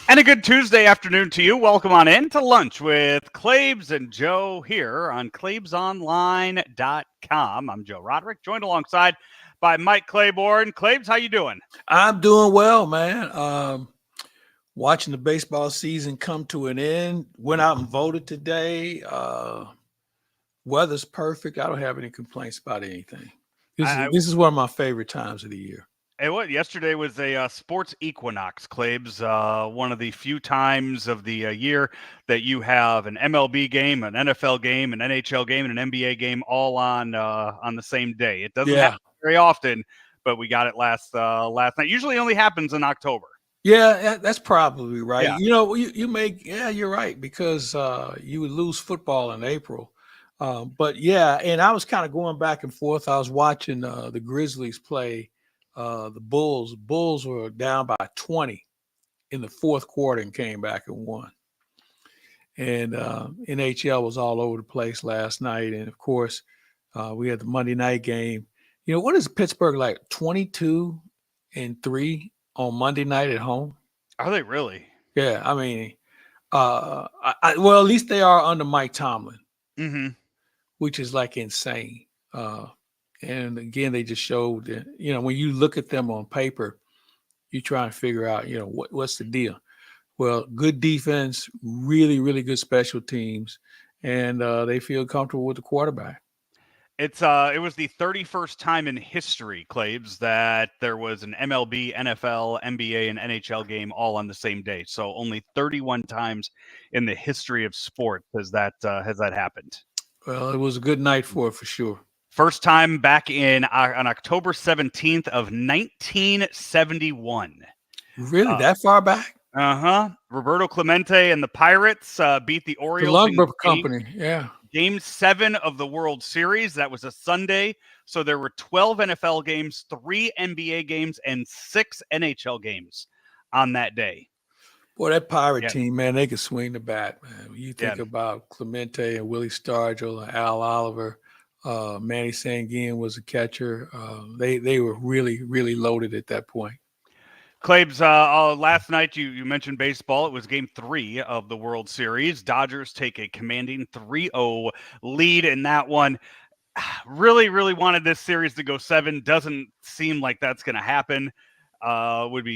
And a good Tuesday afternoon to you. Welcome on in to lunch with Claibs and Joe here on claibsonline.com. I'm Joe Roderick, joined alongside by Mike Claiborne. Claibs, how you doing? I'm doing well, man. Watching the baseball season come to an end. Went out and voted today. Weather's perfect. I don't have any complaints about anything. This is one of my favorite times of the year. Yesterday was a sports equinox, Claibs. One of the few times of the year that you have an MLB game, an NFL game, an NHL game, and an NBA game all on the same day. It doesn't happen very often, but we got it last night. Usually only happens in October. Yeah, that's probably right. Yeah. You're right, because you would lose football in April. But yeah, and I was kind of going back and forth. I was watching the Grizzlies play the Bulls. Bulls were down by 20 in the fourth quarter and came back and won. And NHL was all over the place last night. And of course, we had the Monday night game. You know, what is Pittsburgh like? 22-3 on Monday night at home? Are they really? Yeah, I mean, well, at least they are under Mike Tomlin, which is like insane. And again, they just showed that, when you look at them on paper, you try and figure out, what's the deal. Well, good defense, really, really good special teams, and they feel comfortable with the quarterback. It was the 31st time in history, Claibs, that there was an MLB, NFL, NBA, and NHL game all on the same day. So only 31 times in the history of sport has that happened. Well, it was a good night for sure. First time back on October 17th of 1971. Really, that far back? Roberto Clemente and the Pirates beat the Orioles. The Lundberg Company, yeah. Game 7 of the World Series. That was a Sunday. So there were 12 NFL games, 3 NBA games, and 6 NHL games on that day. Boy, that Pirate team, man, they could swing the bat, man. You think about Clemente and Willie Stargell and Al Oliver. Manny Sanguin was a catcher. They were really, really loaded at that point. Claibs, last night you mentioned baseball. It was game 3 of the World Series. Dodgers take a commanding 3-0 lead in that one. Really, really wanted this series to go 7. Doesn't seem like that's going to happen. Would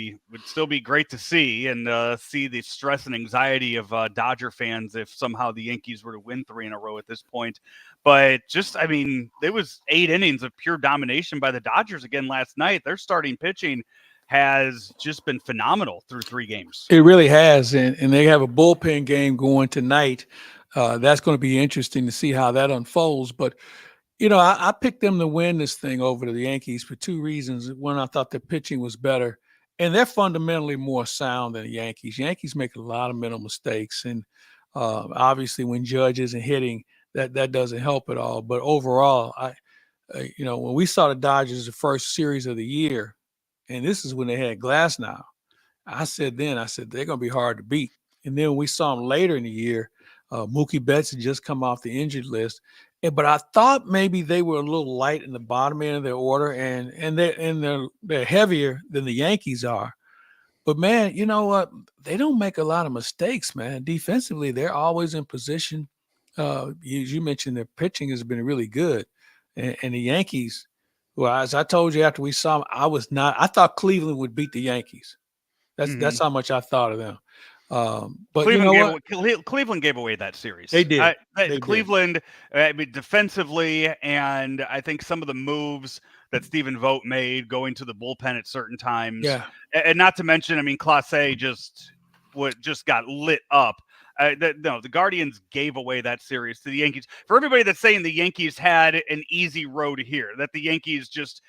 still be great to see and see the stress and anxiety of Dodger fans if somehow the Yankees were to win 3 in a row at this point. But it was 8 innings of pure domination by the Dodgers again last night. Their starting pitching has just been phenomenal through 3 games. It really has, and they have a bullpen game going tonight. That's going to be interesting to see how that unfolds. But, I picked them to win this thing over to the Yankees for 2 reasons. One, I thought their pitching was better, and they're fundamentally more sound than the Yankees. Yankees make a lot of mental mistakes, and obviously when Judge isn't hitting, that doesn't help at all. But overall, when we saw the Dodgers the first series of the year, and this is when they had Glasnow, I said they're going to be hard to beat. And then when we saw them later in the year, Mookie Betts had just come off the injured list. But I thought maybe they were a little light in the bottom end of their order, and they're heavier than the Yankees are. But, man, you know what? They don't make a lot of mistakes, man. Defensively, they're always in position. As you mentioned, their pitching has been really good. And the Yankees, well, as I told you after we saw them, I thought Cleveland would beat the Yankees. That's how much I thought of them. But Cleveland gave away that series. They did. Cleveland, defensively, and I think some of the moves that Stephen Vogt made going to the bullpen at certain times. Yeah. And not to mention, Clase just got lit up. The Guardians gave away that series to the Yankees. For everybody that's saying the Yankees had an easy road here, that the Yankees danced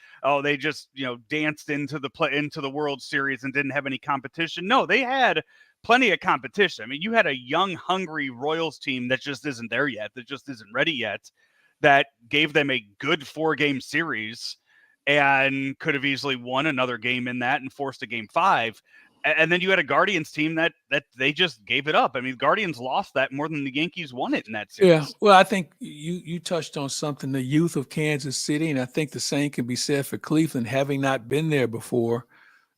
into the World Series and didn't have any competition. No, they had plenty of competition. You had a young, hungry Royals team that just isn't there yet, that just isn't ready yet, that gave them a good 4-game series and could have easily won another game in that and forced a game 5. And then you had a Guardians team that they just gave it up. Guardians lost that more than the Yankees won it in that series. Yeah, well, I think you touched on something, the youth of Kansas City, and I think the same can be said for Cleveland, having not been there before.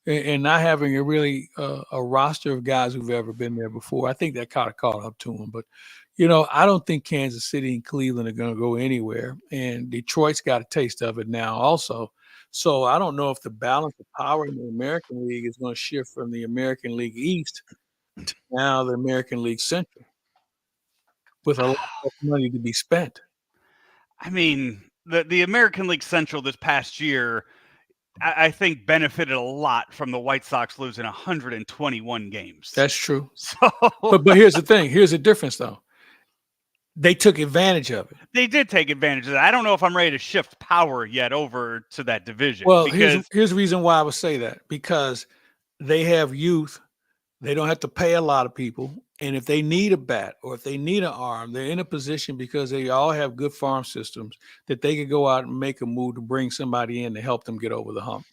and not having a really a roster of guys who've ever been there before. I think that kind of caught up to him. But I don't think Kansas City and Cleveland are going to go anywhere, and Detroit's got a taste of it now also. So I don't know if the balance of power in the American League is going to shift from the American League East to now the American League Central with a lot of money to be spent. I mean, the American League Central this past year, I think benefited a lot from the White Sox losing 121 games. That's true. So But here's the thing. Here's the difference, though. They took advantage of it. they did take advantage of that. I don't know if I'm ready to shift power yet over to that division. Well, because here's the reason why I would say that, because they have youth. They don't have to pay a lot of people. And if they need a bat or if they need an arm, they're in a position, because they all have good farm systems, that they could go out and make a move to bring somebody in to help them get over the hump.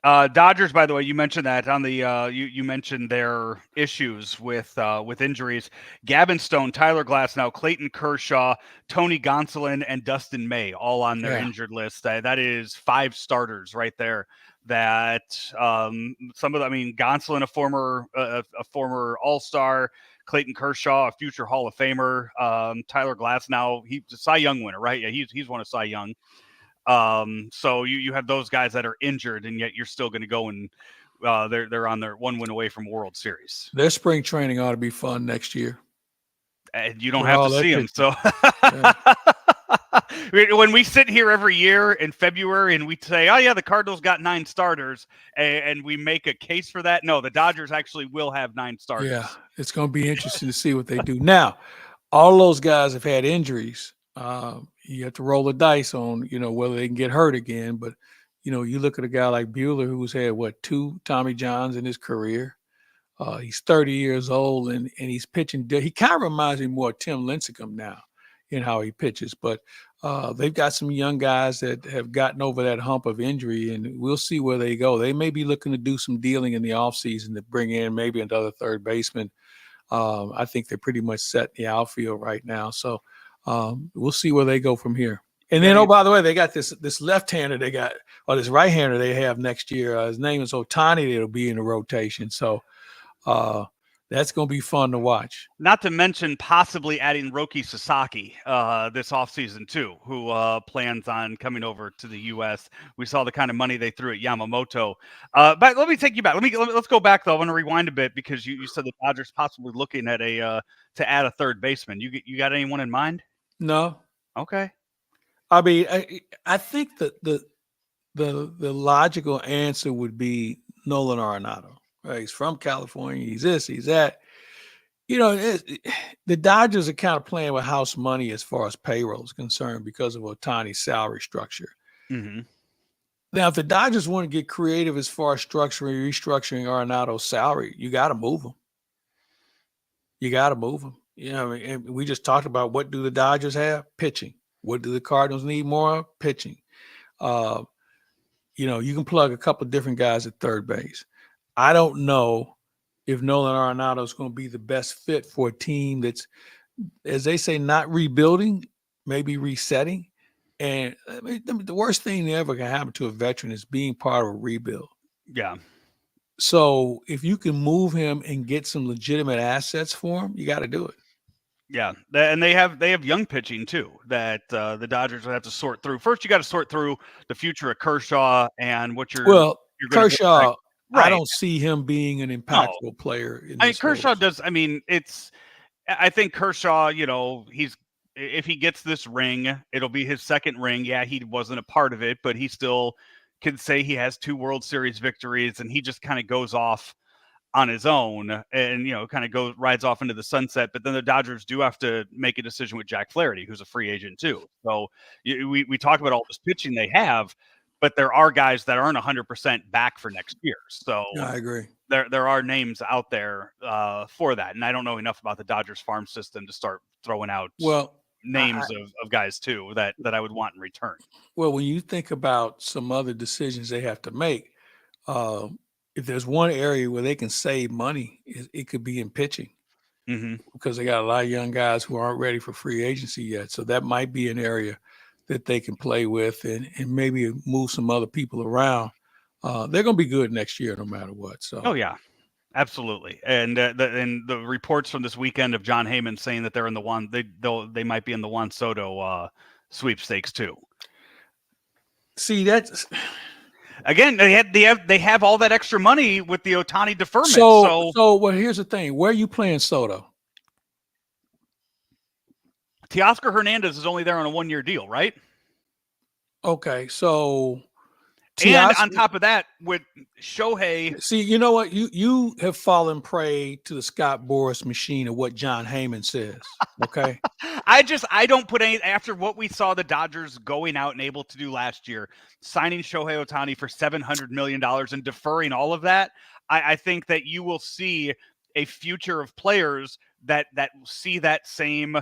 Dodgers, by the way, you mentioned that on the you mentioned their issues with injuries. Gavin Stone, Tyler Glasnow, Clayton Kershaw, Tony Gonsolin, and Dustin May all on their injured list. That is 5 starters right there. That some of them, I mean, Gonsolin, a former All-Star, Clayton Kershaw, a future Hall of Famer, Tyler Glasnow, he's a Cy Young winner, right? Yeah, he's won a Cy Young. So you have those guys that are injured, and yet you're still going to go and they're on their 1 win away from World Series. Their spring training ought to be fun next year. And you don't have to see them. So when we sit here every year in February and we say, oh yeah, the Cardinals got 9 starters, and we make a case for that. No, the Dodgers actually will have 9 starters. Yeah, it's going to be interesting to see what they do. Now, all those guys have had injuries. You have to roll the dice on, whether they can get hurt again. But, you look at a guy like Buehler, who's had, 2 Tommy Johns in his career. He's 30 years old, and he's pitching. He kind of reminds me more of Tim Lincecum now in how he pitches. But they've got some young guys that have gotten over that hump of injury, and we'll see where they go. They may be looking to do some dealing in the offseason to bring in maybe another third baseman. I think they're pretty much set in the outfield right now. So we'll see where they go from here. And then, by the way, they got this left-hander this right-hander they have next year. His name is Ohtani. That'll be in the rotation. So that's going to be fun to watch. Not to mention possibly adding Roki Sasaki this offseason too, who plans on coming over to the U.S. We saw the kind of money they threw at Yamamoto. But let me take you back. Let's go back though. I want to rewind a bit, because you said the Dodgers possibly looking at to add a third baseman. You got anyone in mind? No. Okay. I mean, I think that the logical answer would be Nolan Arenado. Right? He's from California. He's this, he's that. The Dodgers are kind of playing with house money as far as payroll is concerned because of Ohtani's salary structure. Mm-hmm. Now, if the Dodgers want to get creative as far as restructuring Arenado's salary, you got to move him. And we just talked about, what do the Dodgers have? Pitching. What do the Cardinals need more of? Pitching. You can plug a couple of different guys at third base. I don't know if Nolan Arenado is going to be the best fit for a team that's, as they say, not rebuilding, maybe resetting. And the worst thing that ever can happen to a veteran is being part of a rebuild. Yeah. So if you can move him and get some legitimate assets for him, you got to do it. Yeah, and they have young pitching too that the Dodgers will have to sort through. First, you got to sort through the future of Kershaw and what you're Kershaw. Right. I don't see him being an impactful player. Kershaw does. I mean, I think Kershaw, if he gets this ring, it'll be his second ring. Yeah, he wasn't a part of it, but he still can say he has 2 World Series victories, and he just kind of goes off on his own and, kind of rides off into the sunset. But then the Dodgers do have to make a decision with Jack Flaherty, who's a free agent too. So we talk about all this pitching they have, but there are guys that aren't 100% back for next year. So I agree. There are names out there for that. And I don't know enough about the Dodgers farm system to start throwing out names of guys too that I would want in return. Well, when you think about some other decisions they have to make, if there's one area where they can save money, it could be in pitching. Mm-hmm. Because they got a lot of young guys who aren't ready for free agency yet. So that might be an area that they can play with and maybe move some other people around. They're going to be good next year, no matter what. Oh So, yeah, absolutely. And the reports from this weekend of John Heyman saying that they're in they might be in the Juan Soto sweepstakes too. see, that's Again, they have all that extra money with the Otani deferment. so. So Well, here's the thing: where are you playing Soto? Teoscar Hernandez is only there on a 1-year deal, right? Okay, so And Tias. on top of that, with Shohei, See, you know what? You have fallen prey to the Scott Boras machine of what John Heyman says. Okay. I don't put any after what we saw the Dodgers going out and able to do last year, signing Shohei Otani for $700 million and deferring all of that. I think that you will see a future of players that see that same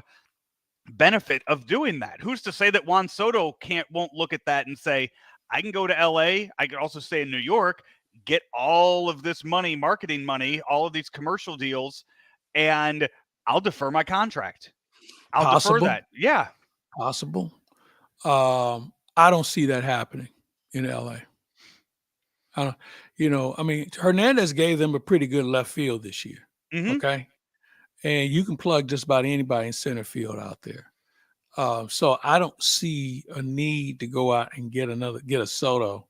benefit of doing that. Who's to say that Juan Soto won't look at that and say, I can go to LA, I could also stay in New York, get all of this money, marketing money, all of these commercial deals, and I'll defer my contract. I'll defer Possible. that. Yeah. Possible. I don't see that happening in LA. I don't, I mean, Hernandez gave them a pretty good left field this year. Mm-hmm. Okay. And you can plug just about anybody in center field out there. So I don't see a need to go out and get a Soto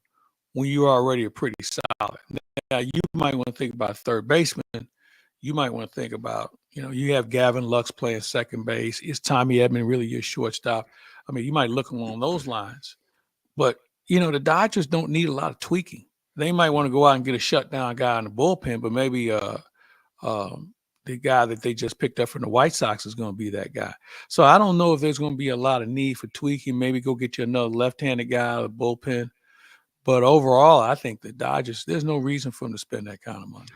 when you're already a pretty solid. Now you might want to think about third baseman. You might want to think about, you have Gavin Lux playing second base. Is Tommy Edman really your shortstop? I mean, you might look along those lines. But, the Dodgers don't need a lot of tweaking. They might want to go out and get a shutdown guy in the bullpen, but maybe the guy that they just picked up from the White Sox is going to be that guy. So I don't know if there's going to be a lot of need for tweaking. Maybe go get you another left-handed guy out of the bullpen. But overall, I think the Dodgers, there's no reason for them to spend that kind of money.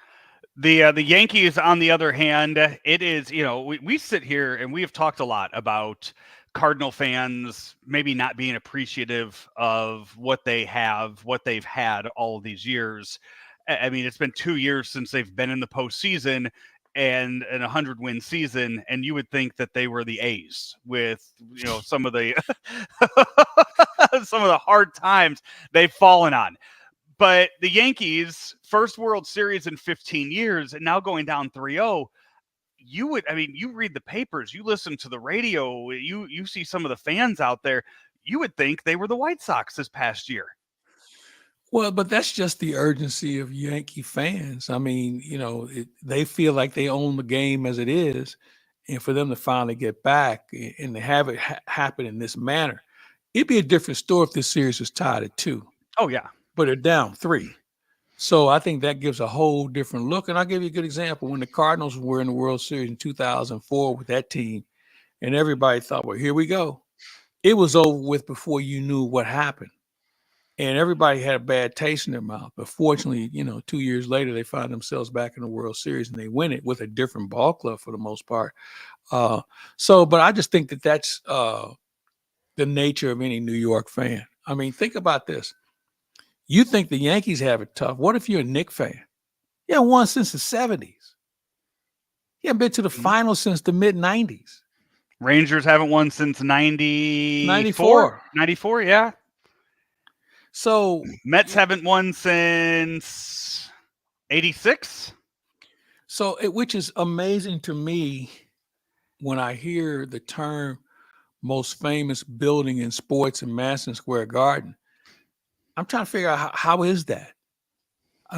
The Yankees, on the other hand, it is, we sit here and we have talked a lot about Cardinal fans maybe not being appreciative of what they've had all of these years. I mean, it's been 2 years since they've been in the postseason and a 100-win season, and you would think that they were the A's with, some of the some of the hard times they've fallen on. But the Yankees, first World Series in 15 years, and now going down 3-0, you read the papers, you listen to the radio, you see some of the fans out there, you would think they were the White Sox this past year. Well, but that's just the urgency of Yankee fans. I mean, they feel like they own the game as it is, and for them to finally get back and to have it happen in this manner, it'd be a different story if this series was tied at 2. Oh, yeah. But they're down 3. So I think that gives a whole different look. And I'll give you a good example. When the Cardinals were in the World Series in 2004 with that team, and everybody thought, well, here we go. It was over with before you knew what happened. And everybody had a bad taste in their mouth. But fortunately, 2 years later, they find themselves back in the World Series and they win it with a different ball club for the most part. But I just think that that's the nature of any New York fan. I mean, think about this. You think the Yankees have it tough. What if you're a Knicks fan? You haven't won since the 70s. You haven't been to the finals since the mid-90s. Rangers haven't won since 94. 94, yeah. So Mets haven't won since 86. So which is amazing to me when I hear the term most famous building in sports in Madison Square Garden. I'm trying to figure out how is that? I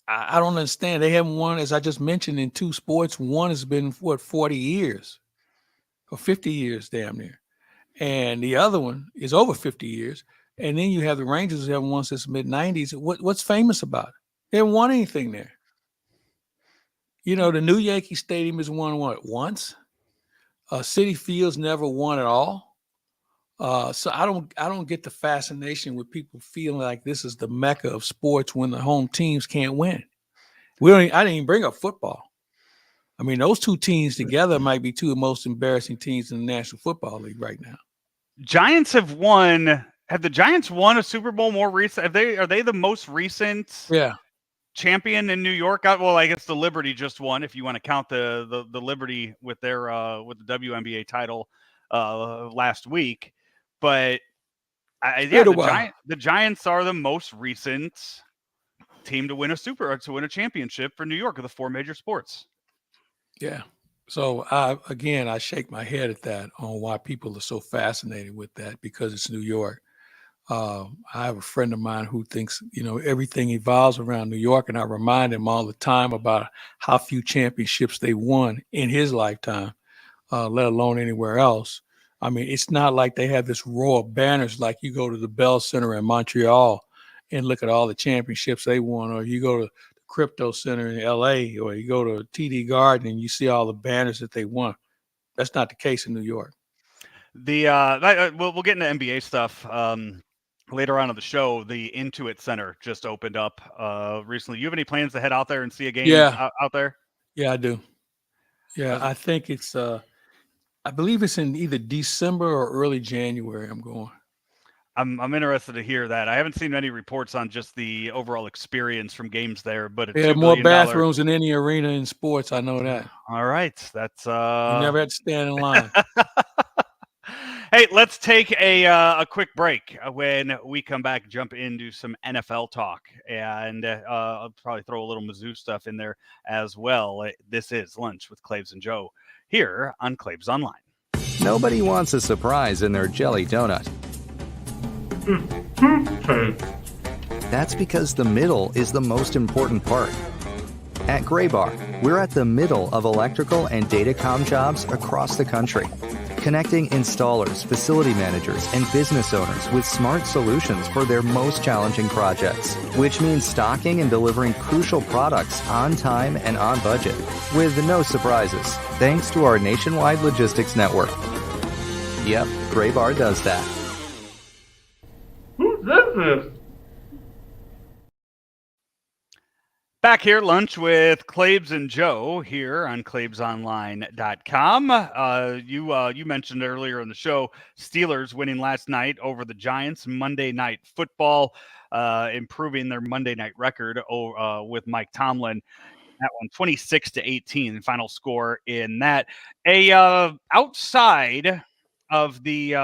don't understand. They haven't won, as I just mentioned, in 2 sports. One has been 40 years or 50 years, damn near, and the other one is over 50 years. And then you have the Rangers who haven't won since the mid-90s. What's famous about it? They haven't won anything there. The new Yankee Stadium has won once. Citi Field's never won at all. So I don't get the fascination with people feeling like this is the mecca of sports when the home teams can't win. I didn't even bring up football. I mean, those 2 teams together might be 2 of the most embarrassing teams in the National Football League right now. Giants have won. Have the Giants won a Super Bowl more recent? Are they the most recent? Yeah. Champion in New York. Well, I guess the Liberty just won, if you want to count the Liberty with their with the WNBA title last week. But It's Yeah, been a while. The Giants are the most recent team to win a championship for New York of the four major sports. Yeah. So I shake my head at that on why people are so fascinated with that because it's New York. I have a friend of mine who thinks everything evolves around New York, and I remind him all the time about how few championships they won in his lifetime, let alone anywhere else. I mean, it's not like they have this row of banners like you go to the Bell Center in Montreal and look at all the championships they won, or you go to the Crypto Center in LA, or you go to TD Garden and you see all the banners that they won. That's not the case in New York. We'll get into NBA stuff later on in the show. The Intuit Center just opened up recently. You have any plans to head out there and see a game Yeah, out there? yeah, I do. Yeah, As- I think I believe it's in either December or early January. I'm going. I'm interested to hear that. I haven't seen many reports on just the overall experience from games there, but a They have $2 more billion. bathrooms than any arena in sports. I know that. All right, that's You never had to stand in line. Hey, let's take a quick break. When we come back, jump into some NFL talk, and I'll probably throw a little Mizzou stuff in there as well. This is Lunch with Claibs and Joe here on Claibs Online. Nobody wants a surprise in their jelly donut. That's because the middle is the most important part. At Graybar, we're at the middle of electrical and datacom jobs across the country, connecting installers, facility managers, and business owners with smart solutions for their most challenging projects, which means stocking and delivering crucial products on time and on budget, with no surprises, thanks to our nationwide logistics network. Yep, Graybar does that. Who's this? Back here, Lunch with Claibs and Joe here on claibsonline.com. You mentioned earlier in the show, Steelers winning last night over the Giants, Monday Night Football, improving their Monday night record with Mike Tomlin. That one, 26-18, final score in that. Outside of the,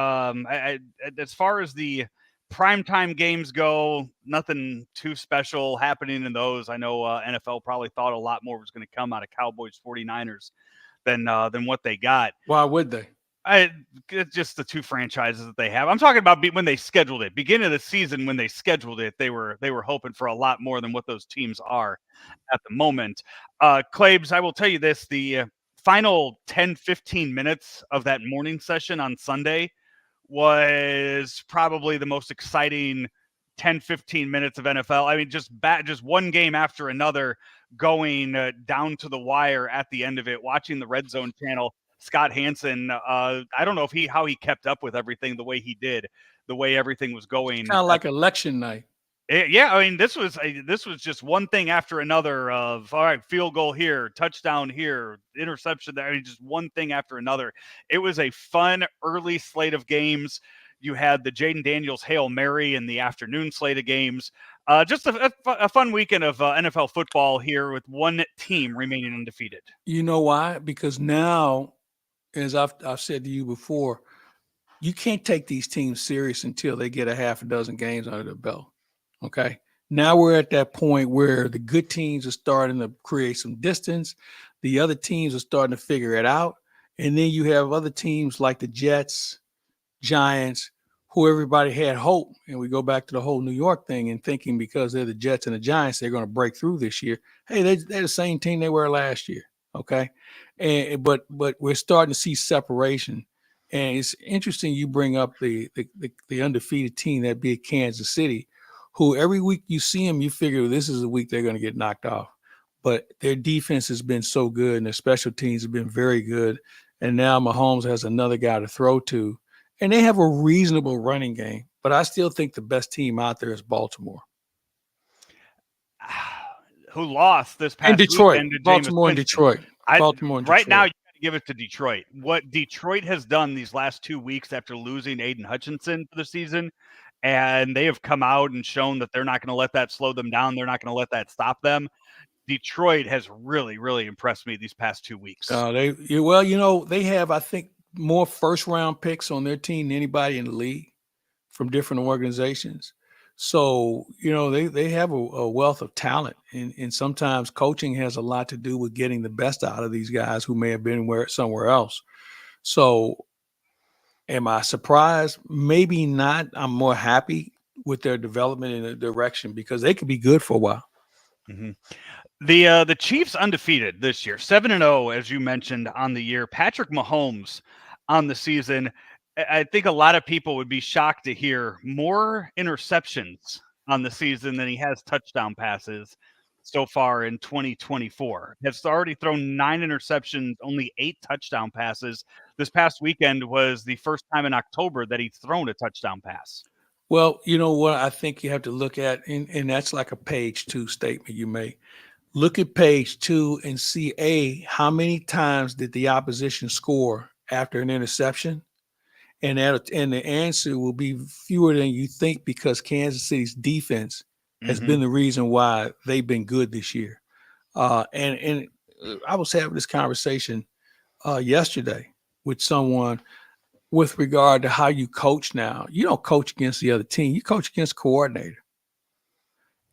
as far as the primetime games go, nothing too special happening in those. I know NFL probably thought a lot more was going to come out of Cowboys 49ers than what they got. Why would they? It's just the two franchises that they have. I'm talking about when they scheduled it. Beginning of the season when they scheduled it, they were hoping for a lot more than what those teams are at the moment. Claibs, I will tell you this, the final 10-15 minutes of that morning session on Sunday was probably the most exciting 10-15 minutes of NFL. I mean, just one game after another, going down to the wire at the end of it, watching the Red Zone channel. Scott Hansen, I don't know how he kept up with everything the way he did, the way everything was going. Kind of like election night. Yeah, I mean, this was just one thing after another of, all right, field goal here, touchdown here, interception there. I mean, just one thing after another. It was a fun early slate of games. You had the Jaden Daniels Hail Mary in the afternoon slate of games. Just a fun weekend of NFL football here with one team remaining undefeated. You know why? Because now, as I've said to you before, you can't take these teams serious until they get a half a dozen games under their belt. Okay. Now we're at that point where the good teams are starting to create some distance. The other teams are starting to figure it out. And then you have other teams like the Jets, Giants, who everybody had hope. And we go back to the whole New York thing and thinking because they're the Jets and the Giants, they're going to break through this year. Hey, they're the same team they were last year. Okay. But we're starting to see separation. And it's interesting you bring up the undefeated team, that be Kansas City, who every week you see them, you figure this is the week they're going to get knocked off. But their defense has been so good and their special teams have been very good. And now Mahomes has another guy to throw to. And they have a reasonable running game. But I still think the best team out there is Baltimore. Who lost this past and Detroit. weekend to Baltimore Jameis and Winston. Detroit. Baltimore and right Detroit. now, you got to give it to Detroit. What Detroit has done these last 2 weeks after losing Aiden Hutchinson for the season, and they have come out and shown that they're not going to let that slow them down. They're not going to let that stop them. Detroit has really, really impressed me these past 2 weeks. They have, I think, more first-round picks on their team than anybody in the league. from different organizations. So, they have a wealth of talent, and sometimes coaching has a lot to do with getting the best out of these guys who may have been somewhere else. So, am I surprised? Maybe not. I'm more happy with their development in the direction because they could be good for a while. Mm-hmm. The Chiefs undefeated this year, 7-0, as you mentioned, on the year. Patrick Mahomes on the season. I think a lot of people would be shocked to hear more interceptions on the season than he has touchdown passes so far in 2024. Has already thrown 9 interceptions, only 8 touchdown passes. This past weekend was the first time in October that he's thrown a touchdown pass. Well, you know what I think you have to look at, and that's like a page 2 statement you make. Look at page 2 and see, how many times did the opposition score after an interception? And the answer will be fewer than you think because Kansas City's defense has been the reason why they've been good this year. And I was having this conversation yesterday with someone with regard to how you coach now. You don't coach against the other team. You coach against coordinator.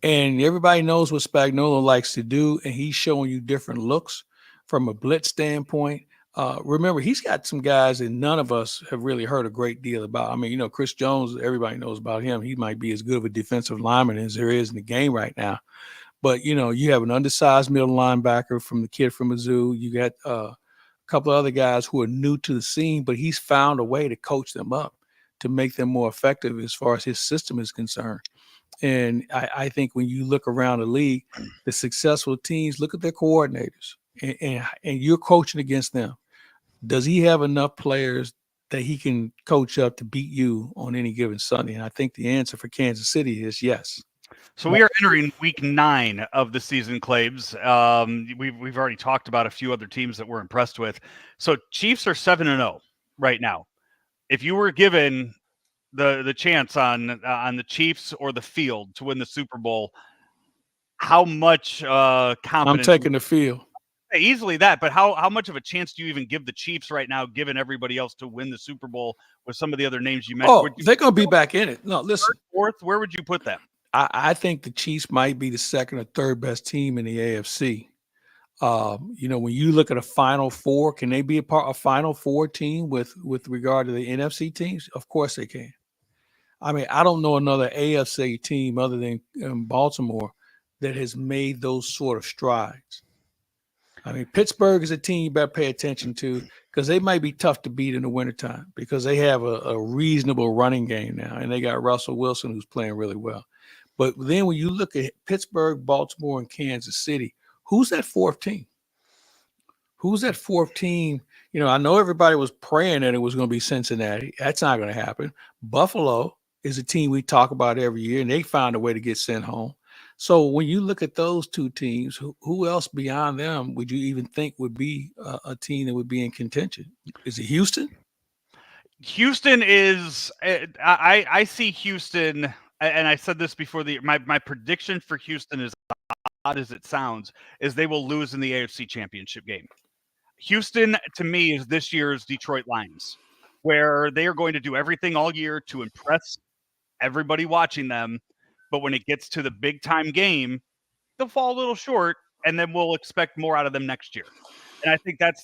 And everybody knows what Spagnuolo likes to do, and he's showing you different looks from a blitz standpoint. Remember, he's got some guys that none of us have really heard a great deal about. I mean, Chris Jones, everybody knows about him. He might be as good of a defensive lineman as there is in the game right now. But, you have an undersized middle linebacker from the kid from Mizzou. You got a couple of other guys who are new to the scene, but he's found a way to coach them up to make them more effective as far as his system is concerned. And I think when you look around the league, the successful teams, look at their coordinators, and you're coaching against them. Does he have enough players that he can coach up to beat you on any given Sunday? And I think the answer for Kansas City is yes. So we are entering week 9 of the season, Claibs. We've already talked about a few other teams that we're impressed with. So Chiefs are 7-0 right now. If you were given the chance on the Chiefs or the field to win the Super Bowl, how much confidence? I'm taking the field. Easily that, but how much of a chance do you even give the Chiefs right now, given everybody else to win the Super Bowl with some of the other names you mentioned? Oh, they're going to be back in it. No, listen. Third, fourth, where would you put them? I think the Chiefs might be the second or third best team in the AFC. When you look at a Final Four, can they be a Final Four team with regard to the NFC teams? Of course they can. I mean, I don't know another AFC team other than Baltimore that has made those sort of strides. I mean, Pittsburgh is a team you better pay attention to because they might be tough to beat in the wintertime because they have a reasonable running game now, and they got Russell Wilson who's playing really well. But then when you look at Pittsburgh, Baltimore, and Kansas City, who's that fourth team? Who's that fourth team? I know everybody was praying that it was going to be Cincinnati. That's not going to happen. Buffalo is a team we talk about every year, and they found a way to get sent home. So when you look at those two teams, who else beyond them would you even think would be a team that would be in contention? Is it Houston? Houston is I see Houston, and I said this before my prediction for Houston is odd as it sounds, is they will lose in the AFC Championship game. Houston, to me, is this year's Detroit Lions, where they are going to do everything all year to impress everybody watching them. But when it gets to the big time game, they'll fall a little short, and then we'll expect more out of them next year. And I think that's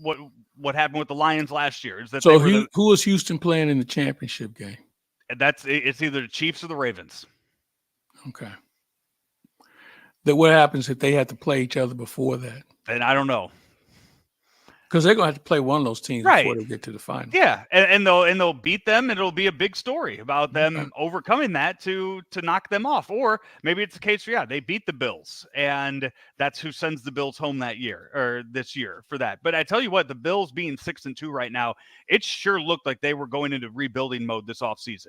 what happened with the Lions last year. Is that so who is Houston playing in the championship game? It's either the Chiefs or the Ravens. Okay. What happens if they have to play each other before that? And I don't know. Because they're going to have to play one of those teams before they get to the final. Yeah, and they'll beat them, and it'll be a big story about them overcoming that to knock them off. Or maybe it's the case where they beat the Bills, and that's who sends the Bills home that year or this year for that. But I tell you what, the Bills being 6-2 right now, it sure looked like they were going into rebuilding mode this offseason.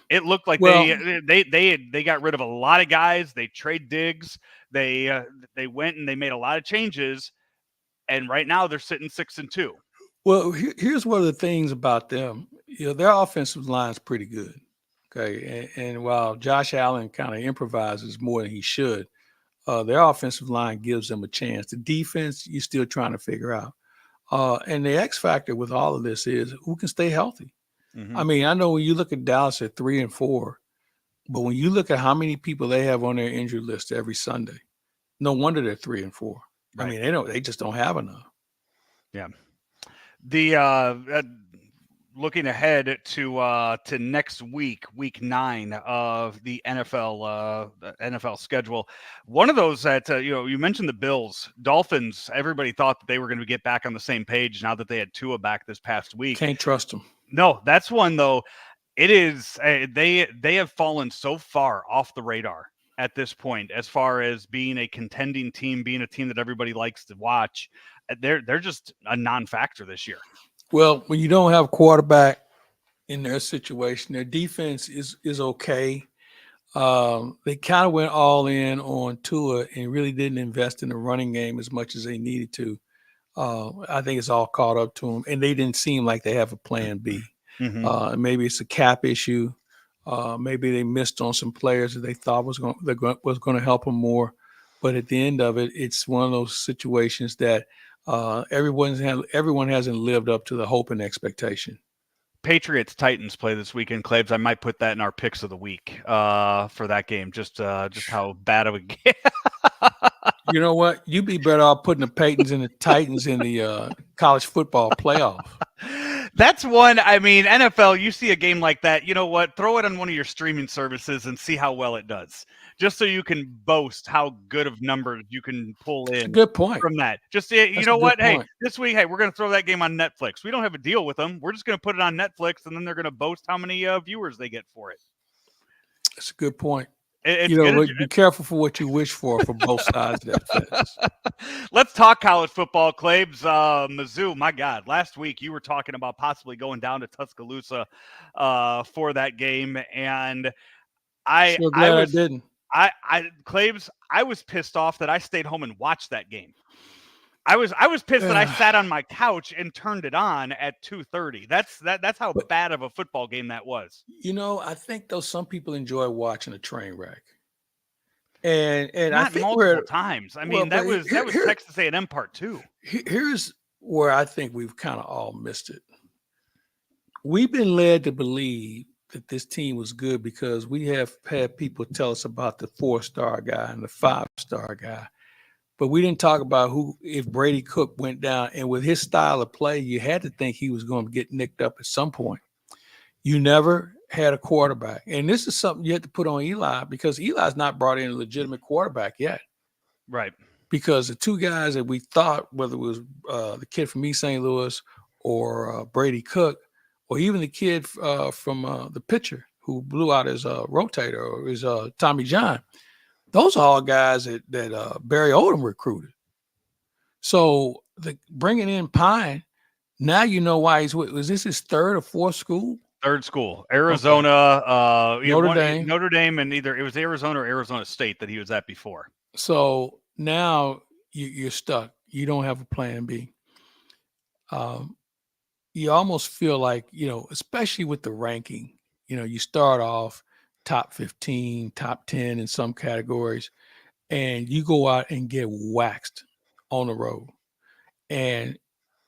It looked like they got rid of a lot of guys. They trade Diggs. They went and they made a lot of changes. And right now they're sitting 6-2. Well, here's one of the things about them. Their offensive line is pretty good. Okay. And while Josh Allen kind of improvises more than he should, their offensive line gives them a chance. The defense, you're still trying to figure out. And the X factor with all of this is who can stay healthy. Mm-hmm. I mean, I know when you look at Dallas at 3-4, but when you look at how many people they have on their injury list every Sunday, no wonder they're 3-4. Right. I mean, they just don't have enough. Yeah. The looking ahead to next week, week 9 of the NFL schedule. One of those that you mentioned the Bills, Dolphins. Everybody thought that they were going to get back on the same page now that they had Tua back this past week. Can't trust them. No, that's one though. It is they have fallen so far off the radar at this point as far as being a contending team, being a team that everybody likes to watch. They're just a non-factor this year. Well, when you don't have a quarterback in their situation, their defense is okay. They kind of went all in on Tua and really didn't invest in the running game as much as they needed to. I think it's all caught up to them, and they didn't seem like they have a plan B. Mm-hmm. Maybe it's a cap issue. Maybe they missed on some players that they thought was going to help them more. But at the end of it, it's one of those situations that everyone hasn't lived up to the hope and expectation. Patriots Titans play this weekend, Claibs. I might put that in our picks of the week for that game. Just how bad of a game. You know what? You'd be better off putting the Titans in the college football playoff. That's one. I mean, NFL, you see a game like that, you know what? Throw it on one of your streaming services and see how well it does. Just so you can boast how good of numbers you can pull in. Good point. From that. Just, you know what? Hey, this week, we're going to throw that game on Netflix. We don't have a deal with them. We're just going to put it on Netflix, and then they're going to boast how many viewers they get for it. That's a good point. Be careful for what you wish for both sides of that fence. Let's talk college football, Claibs. Mizzou, my God, last week you were talking about possibly going down to Tuscaloosa for that game, and I didn't. Claibs, I was pissed off that I stayed home and watched that game. I was pissed that I sat on my couch and turned it on at 2:30. That's how bad of a football game that was. I think though some people enjoy watching a train wreck. And not I think multiple times. I mean, that was Texas A&M part 2. Here's where I think we've kind of all missed it. We've been led to believe that this team was good because we have had people tell us about the 4-star guy and the 5-star guy. But we didn't talk about if Brady Cook went down, and with his style of play, you had to think he was going to get nicked up at some point. You never had a quarterback. And this is something you had to put on Eli because Eli's not brought in a legitimate quarterback yet. Right. Because the two guys that we thought, whether it was the kid from East St. Louis or Brady Cook, or even the kid from the pitcher who blew out his rotator or his Tommy John, those are all guys that Barry Odom recruited. So bringing in Pine, now you know why was this his third or fourth school? Third school, Arizona, okay. Notre Dame, and either it was Arizona or Arizona State that he was at before. So now you're stuck. You don't have a plan B. You almost feel like, especially with the ranking, you start off top 15, top 10 in some categories, and you go out and get waxed on the road. And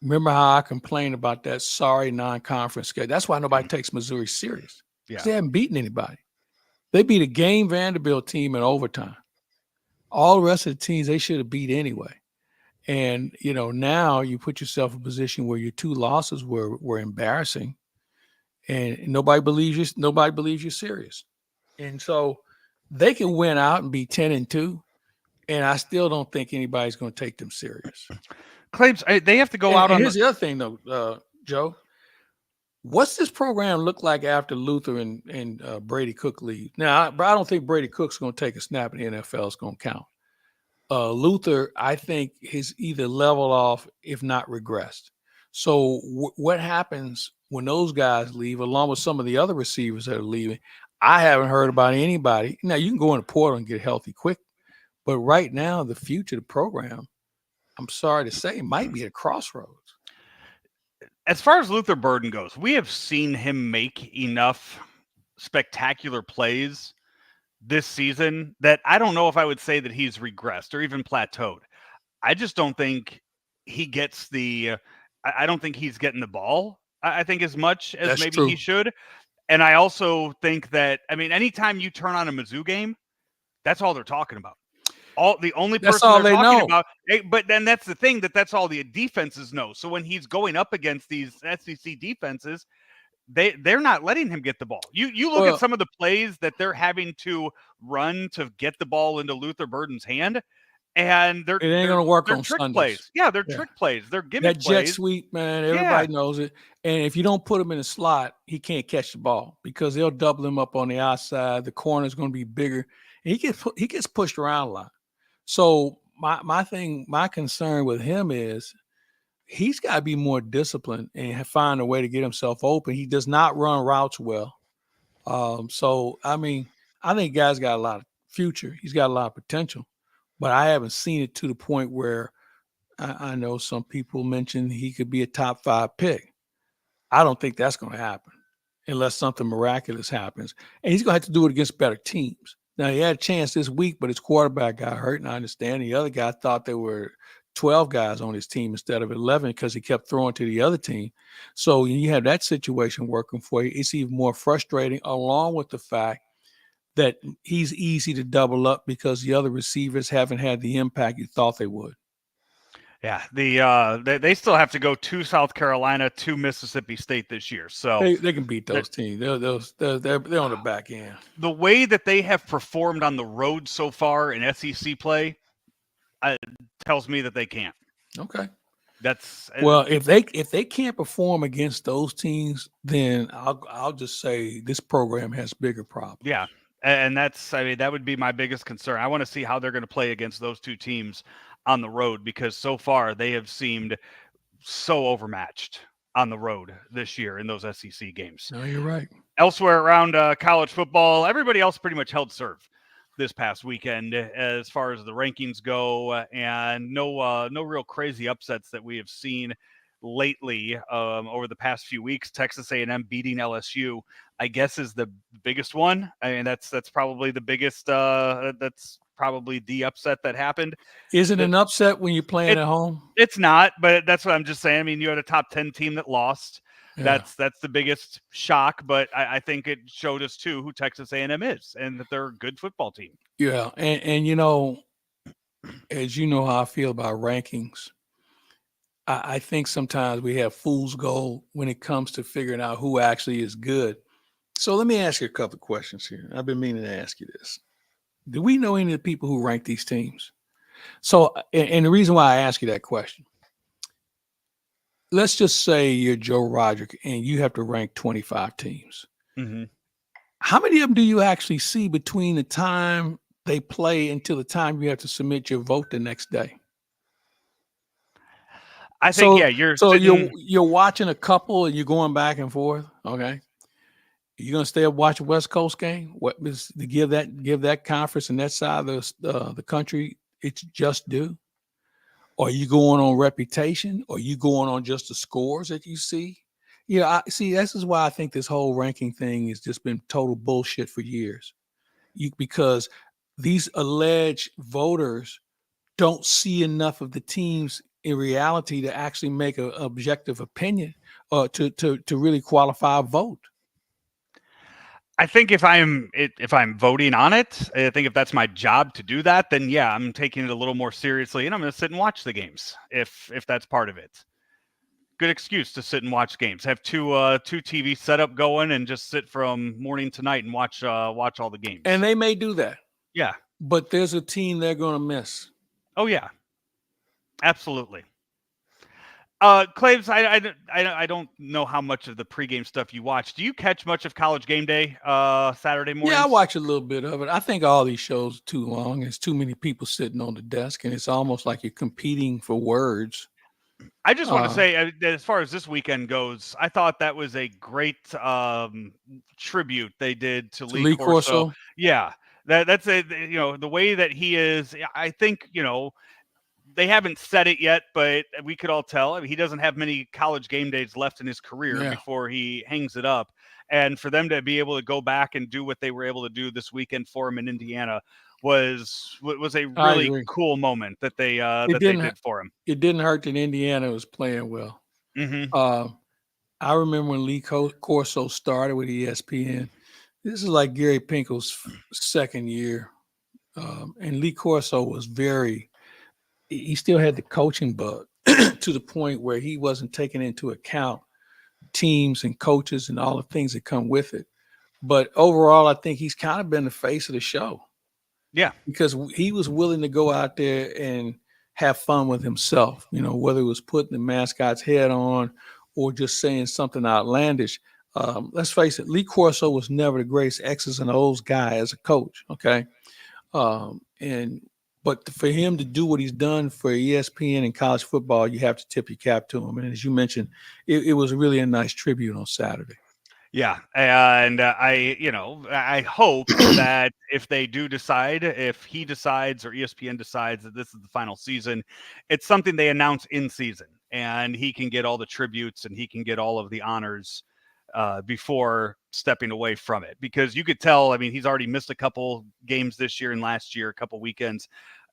remember how I complained about that sorry non-conference schedule? That's why nobody takes Missouri serious. Yeah. They haven't beaten anybody. They beat a game Vanderbilt team in overtime. All the rest of the teams they should have beat anyway. And, now you put yourself in a position where your 2 losses were embarrassing, and nobody believes you. Nobody believes you're serious. And so they can win out and be 10-2, and I still don't think anybody's going to take them serious. Claibs, they have to go out on. Here's the other thing, though, Joe. What's this program look like after Luther and Brady Cook leave? Now, I don't think Brady Cook's going to take a snap in the NFL. It's going to count. Luther, I think, has either leveled off, if not regressed. So what happens when those guys leave, along with some of the other receivers that are leaving? I haven't heard about anybody. Now, you can go in the portal and get healthy quick, but right now, the future of the program, I'm sorry to say, might be at a crossroads. As far as Luther Burden goes, we have seen him make enough spectacular plays this season that I don't know if I would say that he's regressed or even plateaued. I just don't think he gets I don't think he's getting the ball I think as much as That's maybe true. he should. And I also think that, I mean, anytime you turn on a Mizzou game, that's all they're talking about. The only That's person all they're they talking know. about, but then that's the thing, that's all the defenses know. So when he's going up against these SEC defenses, they're not letting him get the ball. You look at Well, some of the plays that they're having to run to get the ball into Luther Burden's hand, and it ain't gonna work on trick Sundays. plays. Yeah, they're Yeah. trick plays. They're gimmick That jet plays. sweep, man, Yeah. everybody knows it. And if you don't put him in a slot, he can't catch the ball because they'll double him up on the outside. The corner's going to be bigger. And he gets pushed around a lot. So my concern with him is he's got to be more disciplined and find a way to get himself open. He does not run routes well. So I mean, I think guy's got a lot of future. He's got a lot of potential, but I haven't seen it to the point where I know some people mentioned he could be a top 5 pick. I don't think that's going to happen unless something miraculous happens. And he's going to have to do it against better teams. Now, he had a chance this week, but his quarterback got hurt, and I understand. The other guy thought there were 12 guys on his team instead of 11 because he kept throwing to the other team. So when you have that situation working for you, it's even more frustrating, along with the fact that he's easy to double up because the other receivers haven't had the impact you thought they would. Yeah, they still have to go to South Carolina, to Mississippi State this year. So they can beat those teams. They're on the back end. The way that they have performed on the road so far in SEC play tells me that they can't. Okay. That's well, if they can't perform against those teams, then I'll just say this program has bigger problems. Yeah. And that would be my biggest concern. I want to see how they're going to play against those two teams on the road, because so far they have seemed so overmatched on the road this year in those SEC games. No, you're right. Elsewhere around college football, everybody else pretty much held serve this past weekend as far as the rankings go, and no real crazy upsets that we have seen lately over the past few weeks. Texas A&M beating LSU, I guess, is the biggest one. I mean, that's probably the biggest. That's probably the upset that happened. Is it an upset when you're playing at home? It's not, but that's what I'm just saying. I mean, you had a top 10 team that lost. Yeah. That's the biggest shock, but I think it showed us too who Texas A&M is and that they're a good football team. Yeah, and you know, as you know how I feel about rankings, I think sometimes we have fool's gold when it comes to figuring out who actually is good. So let me ask you a couple of questions here. I've been meaning to ask you this. Do we know any of the people who rank these teams? So, and the reason why I ask you that question, let's just say you're Joe Roderick and you have to rank 25 teams. Mm-hmm. How many of them do you actually see between the time they play until the time you have to submit your vote the next day? I think, you're watching a couple and you're going back and forth. Okay. You're going to stay up watch a West Coast game? What is to give that conference and that side of the country its just due? Or are you going on reputation? Or are you going on just the scores that you see? Yeah, this is why I think this whole ranking thing has just been total bullshit for years. Because these alleged voters don't see enough of the teams in reality to actually make an objective opinion or to really qualify a vote. I think if I'm voting on it, I think if that's my job to do that, then yeah, I'm taking it a little more seriously, and I'm going to sit and watch the games if that's part of it. Good excuse to sit and watch games. Have two TV setup going and just sit from morning to night and watch all the games. And they may do that. Yeah, but there's a team they're going to miss. Oh yeah, absolutely. Claibs, I don't know how much of the pregame stuff you watch. Do you catch much of College Game Day Saturday morning? Yeah, I watch a little bit of it. I think all these shows are too long. There's too many people sitting on the desk, and it's almost like you're competing for words. I just want to say, as far as this weekend goes, I thought that was a great tribute they did to Lee Corso. Yeah, that's the way that he is. I think they haven't said it yet, but we could all tell. I mean, he doesn't have many College Game Days left in his career before he hangs it up. And for them to be able to go back and do what they were able to do this weekend for him in Indiana was a really cool moment that they did for him. It didn't hurt that Indiana was playing well. Mm-hmm. I remember when Lee Corso started with ESPN. This is like Gary Pinkel's second year. And Lee Corso was he still had the coaching bug to the point where he wasn't taking into account teams and coaches and all the things that come with it. But overall, I think he's kind of been the face of the show. Yeah. Because he was willing to go out there and have fun with himself, whether it was putting the mascot's head on or just saying something outlandish. Let's face it, Lee Corso was never the greatest X's and O's guy as a coach, okay? But for him to do what he's done for ESPN and college football, you have to tip your cap to him. And as you mentioned, it was really a nice tribute on Saturday. Yeah, and I hope that if they do decide, if he decides or ESPN decides that this is the final season, it's something they announce in season, and he can get all the tributes and he can get all of the honors before stepping away from it. Because you could tell, I mean, he's already missed a couple games this year and last year, a couple weekends,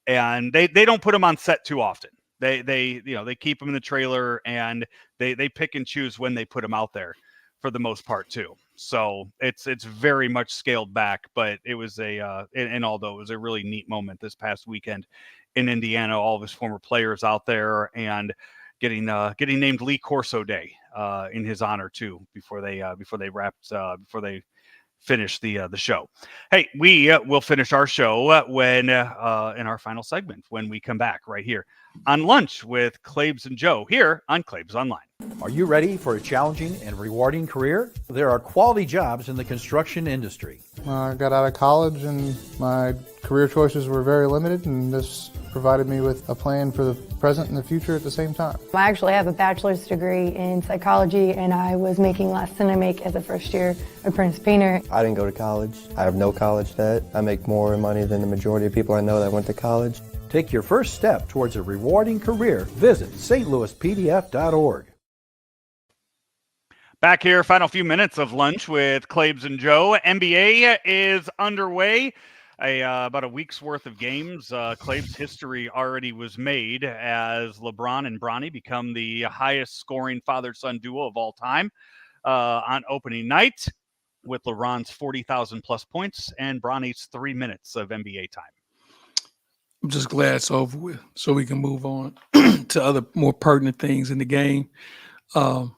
and they don't put him on set too often. They keep him in the trailer, and they pick and choose when they put him out there, for the most part too. So it's very much scaled back, but it was and although it was a really neat moment this past weekend in Indiana, all of his former players out there and getting named Lee Corso Day in his honor too, before they finish the show. Hey, we will finish our show when in our final segment when we come back right here on Lunch with Claibs and Joe here on Claibs Online. Are you ready for a challenging and rewarding career? There are quality jobs in the construction industry. I got out of college and my career choices were very limited, and this provided me with a plan for the present and the future at the same time. I actually have a bachelor's degree in psychology, and I was making less than I make as a first-year apprentice painter. I didn't go to college. I have no college debt. I make more money than the majority of people I know that went to college. Take your first step towards a rewarding career. Visit stlouispdf.org. Back here, final few minutes of Lunch with Claibs and Joe. NBA is underway. About a week's worth of games. Claibs history already was made as LeBron and Bronny become the highest scoring father-son duo of all time on opening night, with LeBron's 40,000 plus points and Bronny's 3 minutes of NBA time. I'm just glad it's over with so we can move on to other more pertinent things in the game. And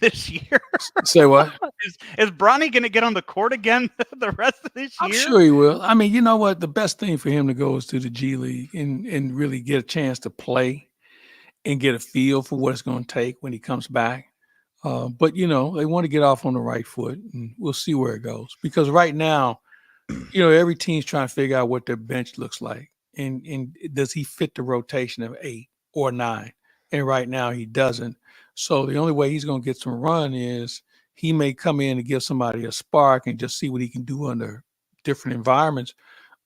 this year, say what? Is Bronny going to get on the court again the rest of this year? I'm sure he will. I mean, you know what? The best thing for him to go is to the G League and really get a chance to play and get a feel for what it's going to take when he comes back. But, they want to get off on the right foot, and we'll see where it goes. Because right now, every team's trying to figure out what their bench looks like. And does he fit the rotation of 8 or 9? And right now he doesn't. So the only way he's going to get some run is he may come in and give somebody a spark and just see what he can do under different environments.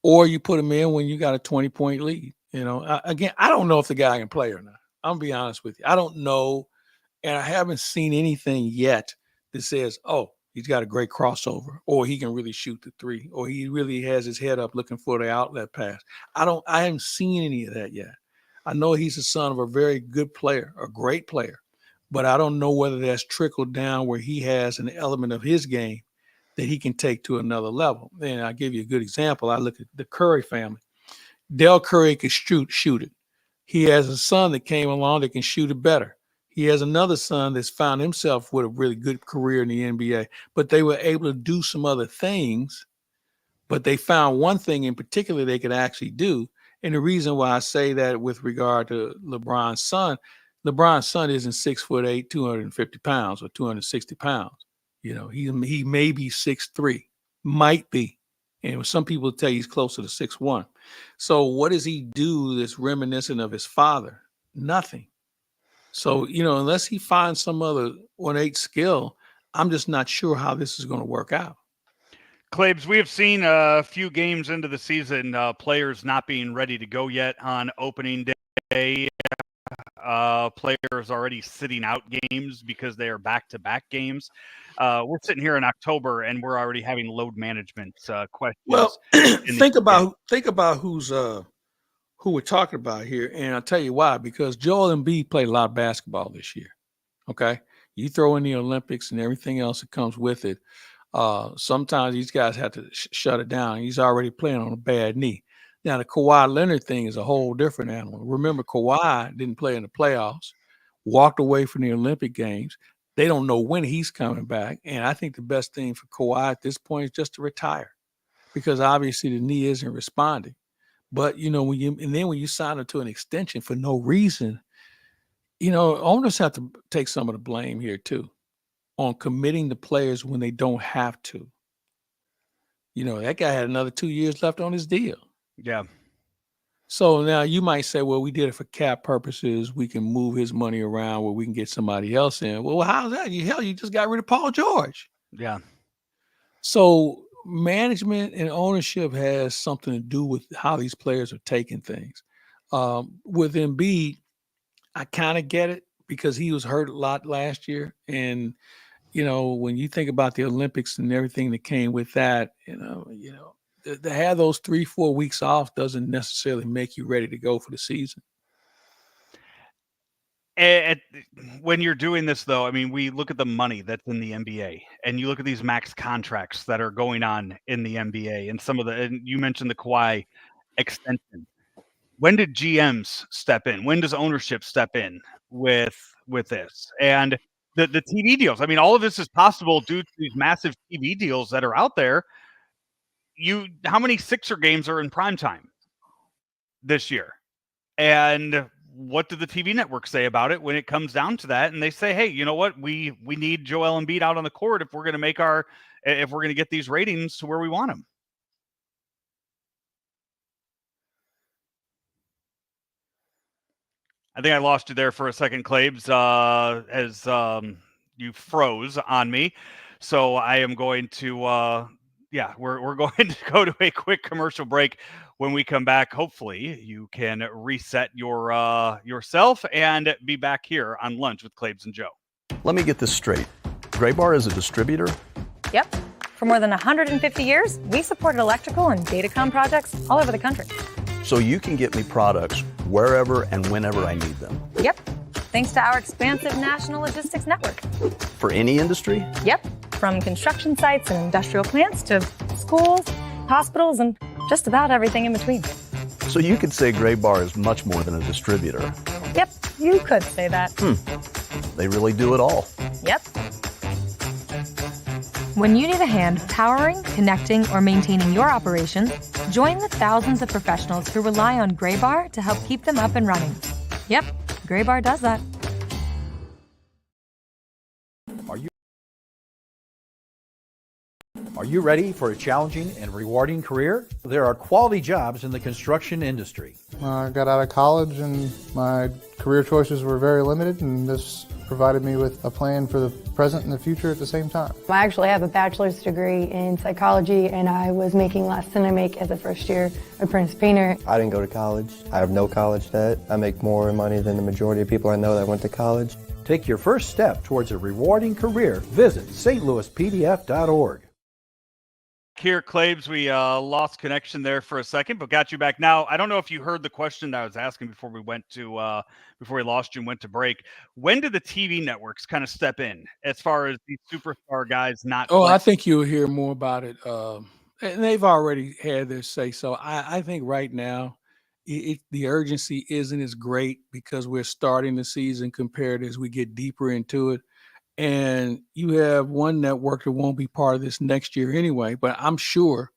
Or you put him in when you got a 20-point lead. Again, I don't know if the guy can play or not. I'm going to be honest with you. I don't know. And I haven't seen anything yet that says, oh, he's got a great crossover, or he can really shoot the three, or he really has his head up looking for the outlet pass. I haven't seen any of that yet. I know he's the son of a very good player, a great player, but I don't know whether that's trickled down where he has an element of his game that he can take to another level. And I'll give you a good example. I look at the Curry family. Del Curry can shoot it. He has a son that came along that can shoot it better. He has another son that's found himself with a really good career in the NBA, but they were able to do some other things, but they found one thing in particular they could actually do. And the reason why I say that with regard to LeBron's son isn't 6'8", 250 pounds or 260 pounds. He may be 6'3", might be. And some people tell you he's closer to 6'1". So what does he do that's reminiscent of his father? Nothing. So, unless he finds some other ornate skill, I'm just not sure how this is going to work out. Claibs, we have seen a few games into the season, players not being ready to go yet on opening day. Players already sitting out games because they are back-to-back games. We're sitting here in October, and we're already having load management questions. Well, think about who we're talking about here, and I'll tell you why. Because Joel Embiid played a lot of basketball this year. Okay. You throw in the Olympics and everything else that comes with it. Sometimes these guys have to shut it down. He's already playing on a bad knee. Now, the Kawhi Leonard thing is a whole different animal. Remember, Kawhi didn't play in the playoffs, walked away from the Olympic Games. They don't know when he's coming back. And I think the best thing for Kawhi at this point is just to retire, because obviously the knee isn't responding. But, when you sign him to an extension for no reason, owners have to take some of the blame here too, on committing the players when they don't have to. That guy had another 2 years left on his deal. Yeah. So now you might say, well, we did it for cap purposes. We can move his money around where we can get somebody else in. Well, how's that? You just got rid of Paul George. Yeah. So management and ownership has something to do with how these players are taking things. With Embiid, I kind of get it because he was hurt a lot last year. And, when you think about the Olympics and everything that came with that, to have those 3-4 weeks off doesn't necessarily make you ready to go for the season. When you're doing this, though, I mean, we look at the money that's in the NBA, and you look at these max contracts that are going on in the NBA, and and you mentioned the Kawhi extension. When did GMs step in? When does ownership step in with this? And the TV deals. I mean, all of this is possible due to these massive TV deals that are out there. How many Sixer games are in prime time this year? And what do the TV networks say about it when it comes down to that? And they say, hey, you know what? We need Joel Embiid out on the court if we're going to get these ratings to where we want them. I think I lost you there for a second, Claibs, as you froze on me. So I am going to, we're going to go to a quick commercial break. When we come back, hopefully you can reset yourself and be back here on Lunch with Claibs and Joe. Let me get this straight. Graybar is a distributor? Yep. For more than 150 years, we supported electrical and datacom projects all over the country. So you can get me products wherever and whenever I need them? Yep. Thanks to our expansive national logistics network. For any industry? Yep. From construction sites and industrial plants to schools, hospitals, and just about everything in between. So you could say Graybar is much more than a distributor? Yep, you could say that. They really do it all. Yep. When you need a hand powering, connecting, or maintaining your operations, join the thousands of professionals who rely on Graybar to help keep them up and running. Yep, Graybar does that. Are you ready for a challenging and rewarding career? There are quality jobs in the construction industry. I got out of college and my career choices were very limited, and this provided me with a plan for the present and the future at the same time. I actually have a bachelor's degree in psychology, and I was making less than I make as a first-year apprentice painter. I didn't go to college. I have no college debt. I make more money than the majority of people I know that went to college. Take your first step towards a rewarding career. Visit stlouispdf.org. Here, Claibs, we lost connection there for a second, but got you back now. I don't know if you heard the question that I was asking before we lost you and went to break. When do the TV networks kind of step in as far as these superstar guys not? I think you'll hear more about it. And they've already had their say. So I think right now the urgency isn't as great because we're starting the season compared as we get deeper into it. And you have one network that won't be part of this next year anyway. But I'm sure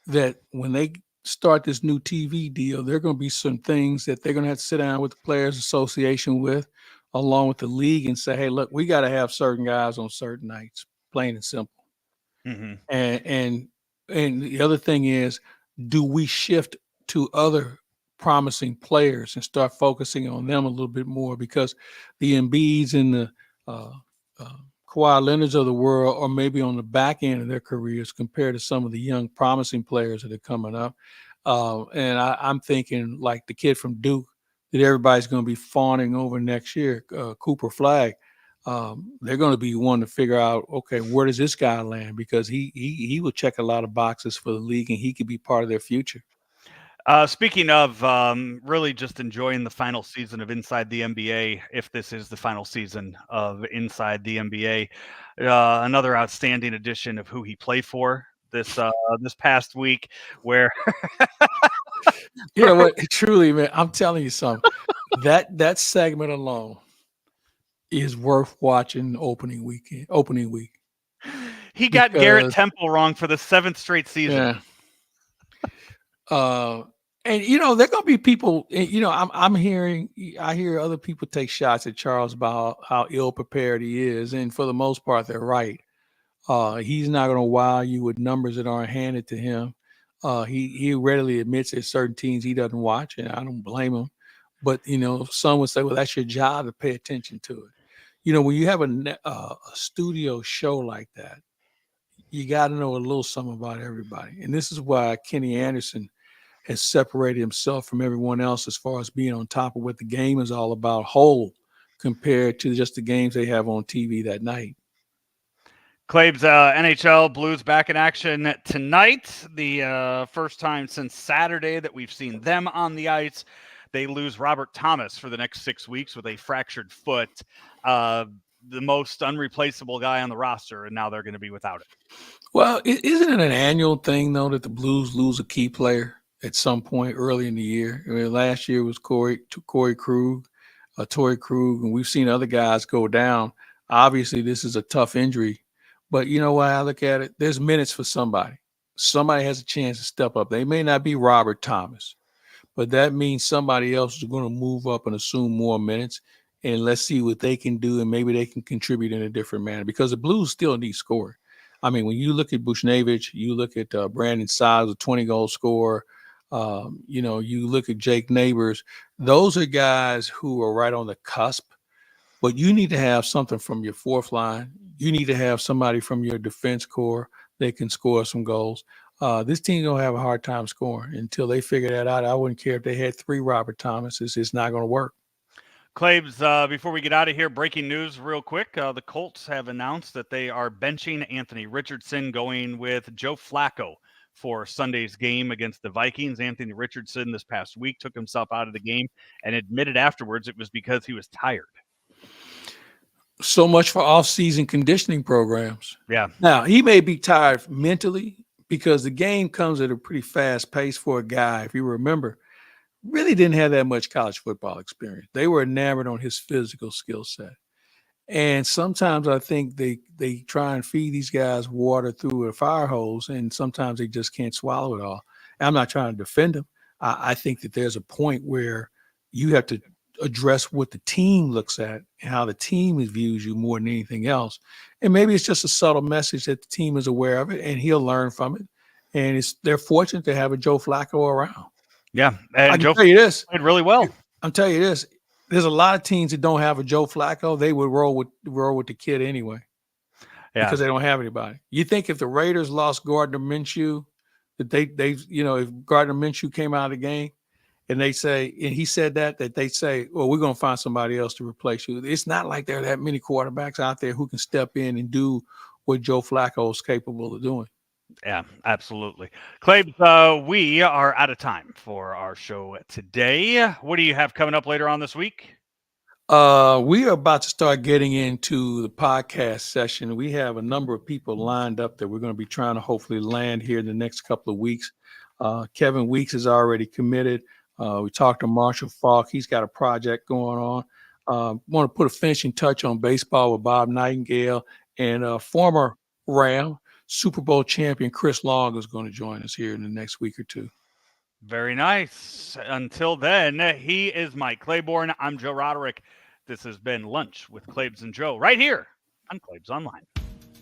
that when they start this new TV deal, there are going to be some things that they're going to have to sit down with the Players Association with, along with the league, and say, hey, look, we got to have certain guys on certain nights, plain and simple. Mm-hmm. And the other thing is, do we shift to other promising players and start focusing on them a little bit more? Because the Embiids and the Kawhi Leonards of the world are maybe on the back end of their careers compared to some of the young promising players that are coming up. And I'm thinking like the kid from Duke that everybody's going to be fawning over next year, Cooper Flagg. They're going to be wanting to figure out, okay, where does this guy land? Because he will check a lot of boxes for the league and he could be part of their future. Speaking of really just enjoying the final season of Inside the NBA, if this is the final season of Inside the NBA, another outstanding edition of Who He Played For this past week, where You know what? Truly, man, I'm telling you something. That segment alone is worth watching opening week. he got Garrett Because- Temple wrong for the 7th straight season. Yeah. And there are gonna be people. I hear other people take shots at Charles about how ill prepared he is, and for the most part, they're right. He's not gonna wow you with numbers that aren't handed to him. He readily admits there's certain teams he doesn't watch, and I don't blame him. But some would say, well, that's your job to pay attention to it. When you have a studio show like that, you got to know a little something about everybody, and this is why Kenny Anderson has separated himself from everyone else as far as being on top of what the game is all about whole compared to just the games they have on TV that night. Claibs, NHL Blues back in action tonight. The first time since Saturday that we've seen them on the ice. They lose Robert Thomas for the next 6 weeks with a fractured foot, the most unreplaceable guy on the roster, and now they're going to be without it. Well, isn't it an annual thing, though, that the Blues lose a key player at some point early in the year? I mean, last year was Torrey Krug, and we've seen other guys go down. Obviously, this is a tough injury, but you know why I look at it? There's minutes for somebody. Somebody has a chance to step up. They may not be Robert Thomas, but that means somebody else is going to move up and assume more minutes, and let's see what they can do, and maybe they can contribute in a different manner, because the Blues still need scoring. I mean, when you look at Bushnevich, you look at Brandon Sides, a 20-goal scorer, you look at Jake Neighbors, those are guys who are right on the cusp, but you need to have something from your fourth line. You need to have somebody from your defense core that can score some goals. This team's going to have a hard time scoring until they figure that out. I wouldn't care if they had 3 Robert Thomases. It's not going to work. Claibs, before we get out of here, breaking news real quick. The Colts have announced that they are benching Anthony Richardson, going with Joe Flacco for Sunday's game against the Vikings. Anthony Richardson this past week took himself out of the game and admitted afterwards it was because he was tired. So much for off-season conditioning programs. Yeah. Now, he may be tired mentally because the game comes at a pretty fast pace for a guy, if you remember, really didn't have that much college football experience. They were enamored on his physical skill set. And sometimes I think they try and feed these guys water through a fire hose, and sometimes they just can't swallow it all. And I'm not trying to defend them. I think that there's a point where you have to address what the team looks at and how the team views you more than anything else. And maybe it's just a subtle message that the team is aware of it, and he'll learn from it. And they're fortunate to have a Joe Flacco around. Yeah, and I can tell you this, played really well. I'm telling you this. There's a lot of teams that don't have a Joe Flacco. They would roll with the kid anyway, because they don't have anybody. You think if the Raiders lost Gardner Minshew, that if Gardner Minshew came out of the game, and he said that they say, well, we're going to find somebody else to replace you. It's not like there are that many quarterbacks out there who can step in and do what Joe Flacco is capable of doing. Yeah, absolutely. Claibs, we are out of time for our show today. What do you have coming up later on this week? We are about to start getting into the podcast session. We have a number of people lined up that we're going to be trying to hopefully land here in the next couple of weeks. Kevin Weeks is already committed. We talked to Marshall Falk. He's got a project going on. Want to put a finishing touch on baseball with Bob Nightingale, and former Ram Super Bowl champion Chris Long is going to join us here in the next week or two. Very nice. Until then, he is Mike Claiborne. I'm Joe Roderick. This has been Lunch with Claibs and Joe right here on Claibs Online.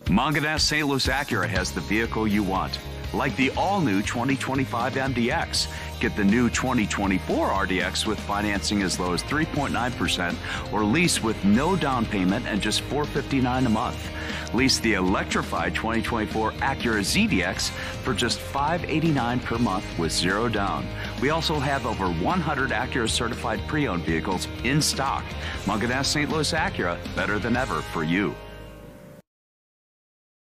Munganess St. Louis Acura has the vehicle you want, like the all-new 2025 MDX. Get the new 2024 RDX with financing as low as 3.9% or lease with no down payment and just $459 a month. Lease the electrified 2024 Acura ZDX for just $589 per month with zero down. We also have over 100 Acura certified pre-owned vehicles in stock. Munganess St. Louis Acura, better than ever for you.